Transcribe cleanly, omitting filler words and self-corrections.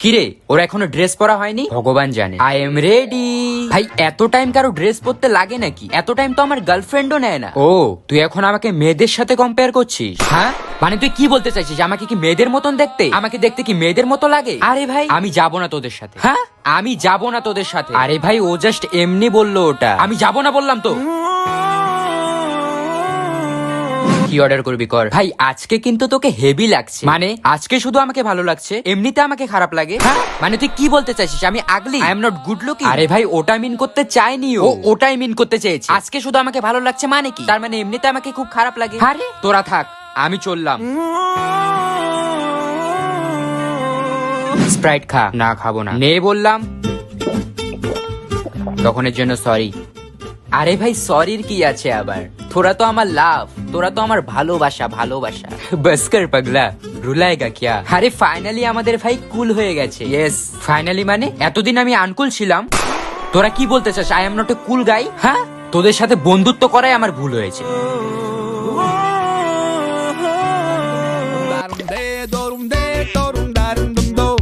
কিরে ওর এখনো ড্রেস পরা হয়নি? ভগবান জানে। I am ready. ভাই এত টাইম কারো ড্রেস পরতে লাগে নাকি? এত টাইম তো আমার গার্লফ্রেন্ডও নেয় না। ও তুই এখন আমাকে মেয়েদের সাথে কম্পেয়ার করছিস? হ্যাঁ মানে তুই কি বলতে চাইছিস? আমাকে কি মেয়েদের মতন দেখতে? আমাকে দেখতে কি মেয়েদের মতো লাগে? আরে ভাই আমি যাব না তোদের সাথে। হ্যাঁ আমি যাব না তোদের সাথে। আরে ভাই ও জাস্ট এমনি বললো ওটা, আমি যাব না বললাম তো। কি অর্ডার করবি কর। ভাই আজকে কিন্তু তোকে হেভি লাগছে। মানে আজকে শুধু আমাকে ভালো লাগছে, এমনিতে আমাকে খারাপ লাগে? হ্যাঁ মানে তুই কি বলতে চাইছিস আমি ugly? I am not good looking? আরে ভাই ওটা মিন করতে চাইনি, ও ওটাই মিন করতে চেয়েছে। আজকে শুধু আমাকে ভালো লাগছে মানে কি? তার মানে এমনিতে আমাকে খুব খারাপ লাগে? আরে তোরা থাক, আমি চললাম। স্প্রাইট খা। না খাবো না। নে বললাম। তখনের জন্য সরি। আরে ভাই সরির কি আছে আবার? তোরা তো আমার লাভ, তোরা তো আমার ভালোবাসা ভালোবাসা। বাস কর পাগলা, রুলায়েগা কিয়া? আরে ফাইনালি আমাদের ভাই কুল হয়ে গেছে। Yes finally. মানে এতদিন আমি আনকুল ছিলাম। তোরা কি বলতে চাস? আই এম নট এ কুল গাই? হ্যাঁ তোদের সাথে বন্ধুত্ব করাই আমার ভুল হয়েছে।